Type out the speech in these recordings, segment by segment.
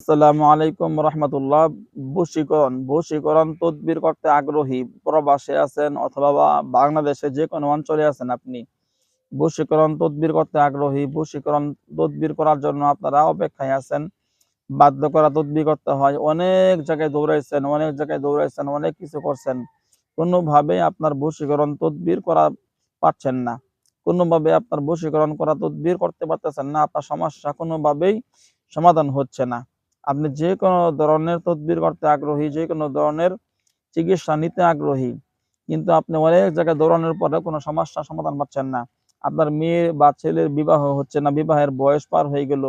আসসালামু আলাইকুম রহমতুল্লাহ। বশীকরণ তদবির করতে আগ্রহী প্রবাসে আছেন অথবা বাংলাদেশে যে কোনো অঞ্চলে আছেন, আপনি বশীকরণ তদবির করতে আগ্রহী। বশীকরণ তদবির করার জন্য আপনারা অপেক্ষায় আছেন। বাধ্য করা তদবির করতে হয়। অনেক জায়গায় দৌড়াইছেন, অনেক কিছু করছেন, কোনোভাবেই আপনার বশীকরণ তদবির করা পারছেন না। কোনোভাবে আপনার বশীকরণ করা তদবির করতে পারতেছেন না। আপনার সমস্যা কোনোভাবেই সমাধান হচ্ছে না। আপনি যে কোনো ধরনের তদবির করতে আগ্রহী, যে কোনো ধরনের চিকিৎসা নিতে আগ্রহী, কিন্তু আপনি অনেক জায়গায় দৌড়ানোর পরে কোনো সমস্যার সমাধান পাচ্ছেন না। আপনার মেয়ে বা ছেলের বিবাহ হচ্ছে না, বিবাহের বয়স পার হয়ে গেল,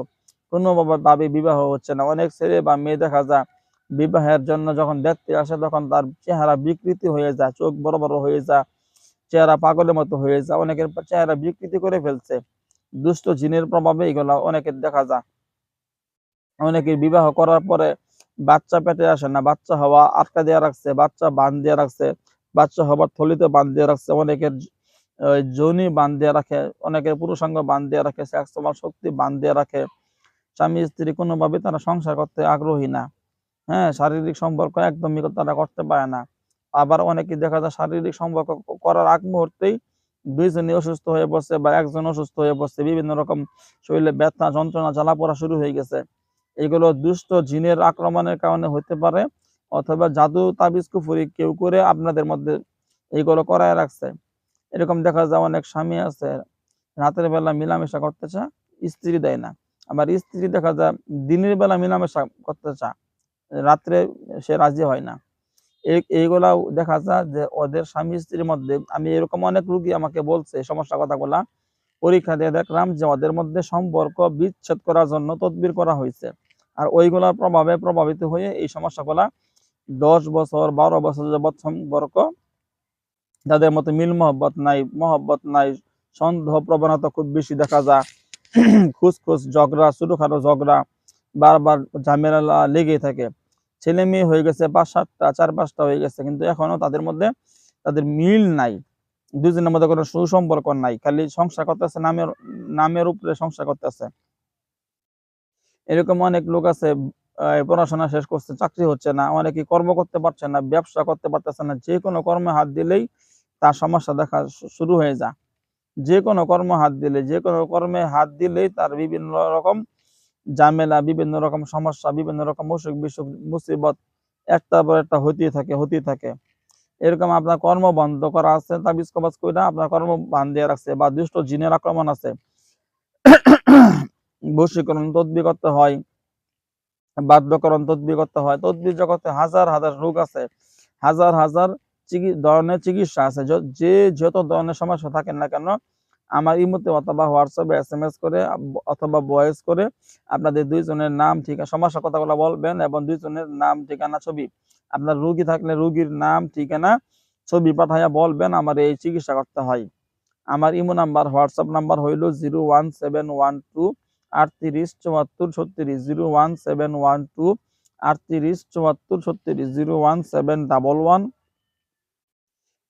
কোনোভাবে বিবাহ হচ্ছে না। অনেক ছেলে বা মেয়ে দেখা যায় বিবাহের জন্য যখন দেখতে আসে তখন তার চেহারা বিকৃতি হয়ে যায়, চোখ বড় বড় হয়ে যায়, চেহারা পাগলের মতো হয়ে যায়, অনেকের চেহারা বিকৃতি করে ফেলছে। দুষ্ট জিনের প্রভাবে এগুলা অনেকের দেখা যায়। অনেকের বিবাহ করার পরে বাচ্চা পেটে আসে না, বাচ্চা হওয়া আটকা দেওয়া রাখছে, বাচ্চা বাঁধ দিয়ে রাখছে, বাচ্চা হবার থলিতে বাঁধ দিয়ে রাখছে, অনেকের যোনি বাঁধ দিয়ে রাখে, অনেকের পুরুষাঙ্গ বাঁধ দিয়ে রাখে, সেক্সুয়াল শক্তি বাঁধ দিয়ে রাখে। স্বামী স্ত্রী কোনোভাবে তারা সংসার করতে আগ্রহী না। হ্যাঁ, শারীরিক সম্পর্ক একদমই তারা করতে পারে না। আবার অনেকে দেখা যায় শারীরিক সম্পর্ক করার আগ মুহূর্তেই দুইজনই অসুস্থ হয়ে পড়ছে বা একজন অসুস্থ হয়ে পড়ছে, বিভিন্ন রকম শরীরে ব্যথা যন্ত্রণা জ্বালা পোড়া শুরু হয়ে গেছে। এগুলো দুষ্ট জিনের আক্রমণের কারণে হতে পারে, অথবা জাদু তাবিজ কুফরি কেউ করে আপনাদের মধ্যে এইগুলো করায় রাখছে। এরকম দেখা যায় অনেক স্বামী আছে রাতের বেলা মিলামেশা করতে চায়, স্ত্রী দেয় না। আবার স্ত্রী দেখা যায় দিনের বেলা মিলামেশা করতে চায়, রাত্রে সে রাজি হয় না। এইগুলাও দেখা যায় যে ওদের স্বামী স্ত্রীর মধ্যে, আমি এরকম অনেক রুগী আমাকে বলছে এই সমস্যা কথাগুলা, পরীক্ষা দিয়ে দেখলাম যে ওদের মধ্যে সম্পর্ক বিচ্ছেদ করার জন্য তদবির করা হয়েছে। আর ওইগুলার প্রভাবে প্রভাবিত হয়ে এই সমস্যাগুলা 10 বছর 12 বছর যাবৎ সম্পর্ক, যাদের মধ্যে মিল মহব্বত নাই, সন্দেহ প্রবণতা খুব বেশি দেখা যায়, খুসখুস ঝগড়া, ছোটখাটো ঝগড়া, বারবার ঝামেলা লেগেই থাকে। ছেলে মেয়ে হয়ে গেছে 5-7টা, 4-5টা হয়ে গেছে, কিন্তু এখনো তাদের মধ্যে তাদের মিল নাই। দুজনের মধ্যে কোনো সুসম্পর্ক নাই, খালি সংসার করতেছে, নামের উপরে সংসার করতেছে। এরকম অনেক লোক আছে, পড়াশোনা শেষ করছে, চাকরি হচ্ছে না, অনেকে কর্ম করতে পারছে না, ব্যবসা করতে পারতেছে না। যে কোনো কর্মে হাত দিলেই তার সমস্যা দেখা শুরু হয়ে যায়। যে কোনো কর্মে হাত দিলেই তার বিভিন্ন রকম ঝামেলা, বিভিন্ন রকম সমস্যা, বিভিন্ন রকম অসুখ বিসুখ মুসিবত একটার পর একটা হতেই থাকে। এরকম আপনার কর্ম বন্ধ করা আছে, তাবিজ কবাজ কইরা আপনার কর্ম বান্ধিয়া রাখছে, বা দুষ্ট জিনের আক্রমণ আছে, বশীকরণ তদবির করতে হয়, বাধ্যকরণ তদবির করতে হয়। তদবির জগতে হাজার হাজার রোগ আছে, হাজার হাজার ধরনের চিকিৎসা আছে। যে যত ধরনের সমস্যা থাকেন না কেন, আমার ইমোতে অথবা হোয়াটসঅ্যাপে SMS করে অথবা ভয়েস করে আপনাদের দুইজনের নাম ঠিকানা সমস্যা কথাগুলো বলবেন, এবং দুইজনের নাম ঠিকানা ছবি, আপনার রোগী থাকলে রোগীর নাম ঠিকানা ছবি পাঠাইয়া বলবেন আমার এই চিকিৎসা করতে হয়। আমার ইমো নাম্বার হোয়াটসঅ্যাপ নাম্বার হইল 01712 38 74 36, 01712 38 74 36, 01711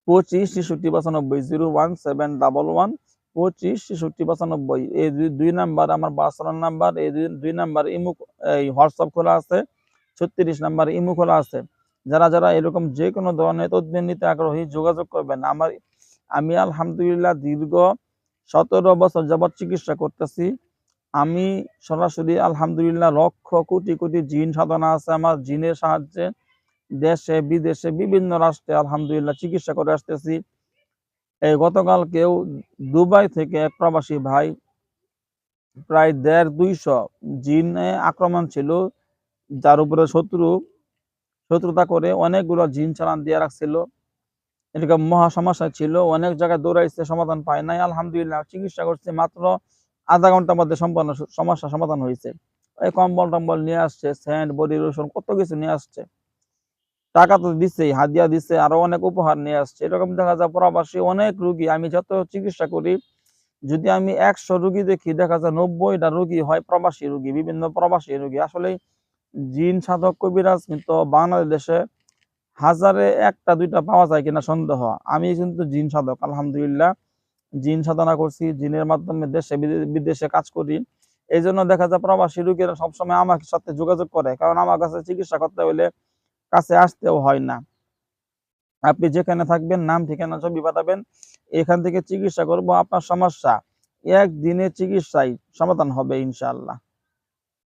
25 66 95, 01711 25 66 95। এই দুই নাম্বার আমার বাসার নাম্বার। এই দুই নাম্বার ইমো, এই হোয়াটসঅ্যাপ খোলা আছে, 36 নাম্বার ইমো খোলা আছে। যারা যারা এরকম যে কোনো ধরনের তদবির নিতে আগ্রহী যোগাযোগ করবেন। আমি আলহামদুলিল্লাহ দীর্ঘ 17 বছর যাবৎ চিকিৎসা করতেছি। আমি সরাসরি আলহামদুলিল্লাহ লক্ষ কোটি কোটি জিন সাধনা আছে আমার, জিনের সাহায্যে দেশে বিদেশে বিভিন্ন রাষ্ট্রে আলহামদুলিল্লাহ চিকিৎসা করে আসতেছি। এই গতকালকেও দুবাই থেকে এক প্রবাসী ভাই, প্রায় 150-200 জিনে আক্রমণ ছিল, যার উপরে শত্রুতা করে অনেকগুলো জিন চালান দিয়ে রাখছিল। এরকম মহা সমস্যা ছিল, অনেক জায়গায় দৌড়াইছে, সমাধান পায় নাই। আলহামদুলিল্লাহ চিকিৎসা করছে, মাত্র আধা ঘন্টার মধ্যে সম্পূর্ণ সমস্যা সমাধান হয়েছে। এই কম্বল টম্বল নিয়ে আসছে, সেন্ট, বডি লোশন, কত কিছু নিয়ে আসছে, টাকা তো দিচ্ছেই, হাদিয়া দিচ্ছে, আরো অনেক উপহার নিয়ে আসছে। এরকম দেখা যায় প্রবাসী অনেক রুগী, আমি যত চিকিৎসা করি, যদি আমি 100 রুগী দেখি, দেখা যায় 90টা রুগী হয় প্রবাসী রুগী, বিভিন্ন প্রবাসী রুগী। আসলে জিন সাধক কবিরাজ কিন্তু বাংলাদেশে হাজারে 1টা 2টা পাওয়া যায় কিনা সন্দেহ। আমি কিন্তু জিন সাধক আলহামদুলিল্লাহ, জিন সাধনা করছি, জিনের মাধ্যমে দেশে বিদেশে কাজ করি। এই জন্য দেখা যায় প্রবাসী রোগীরা সবসময় আমার সাথে যোগাযোগ করে, কারণ আমার কাছে চিকিৎসা করতে হলে কাছে আসতেও হয় না। আপনি যেখানে থাকবেন নাম ঠিকানা ছবি পাঠাবেন, এখান থেকে চিকিৎসা করব। আপনার সমস্যা একদিনে চিকিৎসায় সমাধান হবে ইনশাআল্লাহ।